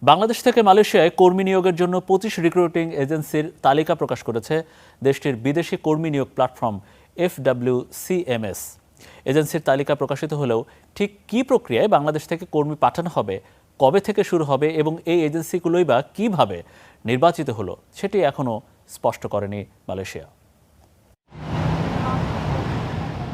বাংলাদেশ থেকে মালয়েশিয়ায় কর্মী নিয়োগের জন্য 25 রিক্রুটিং এজেন্সির তালিকা প্রকাশ করেছে দেশটির বিদেশি কর্মী নিয়োগ প্ল্যাটফর্ম FWCMS। এজেন্সির তালিকা প্রকাশিত হলেও ঠিক কী প্রক্রিয়ায় বাংলাদেশ থেকে কর্মী পাঠানো হবে, কবে থেকে শুরু হবে এবং এই এজেন্সিগুলোই বা কীভাবে নির্বাচিত হলো সেটি এখনও স্পষ্ট করেনি মালয়েশিয়া।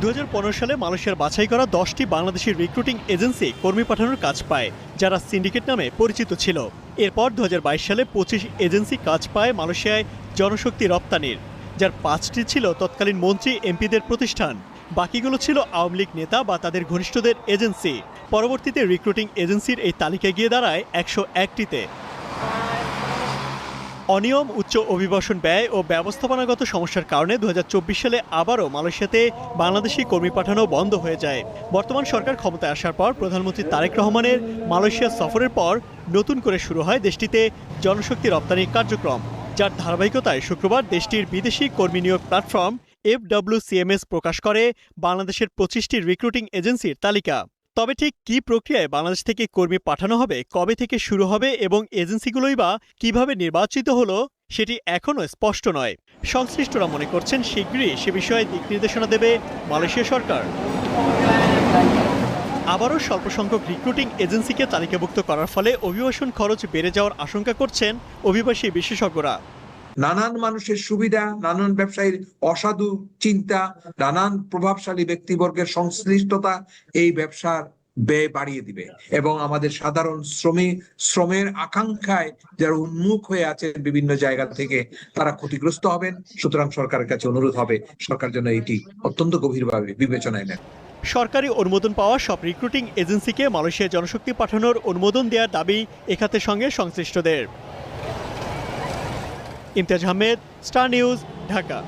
2015 সালে মালয়েশিয়ার বাছাই করা 10টি বাংলাদেশি রিক্রুটিং এজেন্সি কর্মী পাঠানোর কাজ পায়, যারা সিন্ডিকেট নামে পরিচিত ছিল। এরপর 2022 সালে 25 এজেন্সি কাজ পায় মালয়েশিয়ায় জনশক্তি রপ্তানির, যার 5টি ছিল তৎকালীন মন্ত্রী এমপিদের প্রতিষ্ঠান। বাকিগুলো ছিল আওয়ামী লীগ নেতা বা তাদের ঘনিষ্ঠদের এজেন্সি। পরবর্তীতে রিক্রুটিং এজেন্সির এই তালিকায় গিয়ে দাঁড়ায় 101টিতে। অনিয়ম, উচ্চ অভিবাসন ব্যয় ও ব্যবস্থাপনাগত সমস্যার কারণে 2024 সালে আবারও মালয়েশিয়াতে বাংলাদেশি কর্মী পাঠানো বন্ধ হয়ে যায়। বর্তমান সরকার ক্ষমতায় আসার পর প্রধানমন্ত্রী তারেক রহমানের মালয়েশিয়া সফরের পর নতুন করে শুরু হয় দেশটিতে জনশক্তি রপ্তানির কার্যক্রম, যার ধারাবাহিকতায় শুক্রবার দেশটির বিদেশি কর্মী নিয়োগ প্ল্যাটফর্ম FWCMS প্রকাশ করে বাংলাদেশের 25টি রিক্রুটিং এজেন্সির তালিকা। তবে ঠিক কী প্রক্রিয়ায় বাংলাদেশ থেকে কর্মী পাঠানো হবে, কবে থেকে শুরু হবে এবং এজেন্সিগুলোই বা কিভাবে নির্বাচিত হলো সেটি এখনও স্পষ্ট নয়। সংশ্লিষ্টরা মনে করছেন শীঘ্রই সে বিষয়ে দিক নির্দেশনা দেবে মালয়েশিয়া সরকার। আবারও স্বল্প সংখ্যক রিক্রুটিং এজেন্সিকে তালিকাভুক্ত করার ফলে অভিবাসন খরচ বেড়ে যাওয়ার আশঙ্কা করছেন অভিবাসী বিশেষজ্ঞরা। নানান মানুষের সুবিধা, নানান ব্যবসায়ীর অসাধু চিন্তা, নানান প্রভাবশালী ব্যক্তিবর্গের সংশ্লিষ্টতা এই ব্যবসার ব্যয় বাড়িয়ে দিবে এবং আমাদের সাধারণ শ্রমের আকাঙ্ক্ষায় যারা উন্মুখ হয়ে আছেন বিভিন্ন জায়গা থেকে তারা ক্ষতিগ্রস্ত হবেন। সুতরাং সরকারের কাছে অনুরোধ হবে সরকার যেন এটি অত্যন্ত গভীরভাবে বিবেচনায় নেন। সরকারি অনুমোদন পাওয়া সব রিক্রুটিং এজেন্সিকে মালয়েশিয়া জনশক্তি পাঠানোর অনুমোদন দেওয়ার দাবি এ খাতের সঙ্গে সংশ্লিষ্টদের। Imtiaz Ahmed, star news, Dhaka.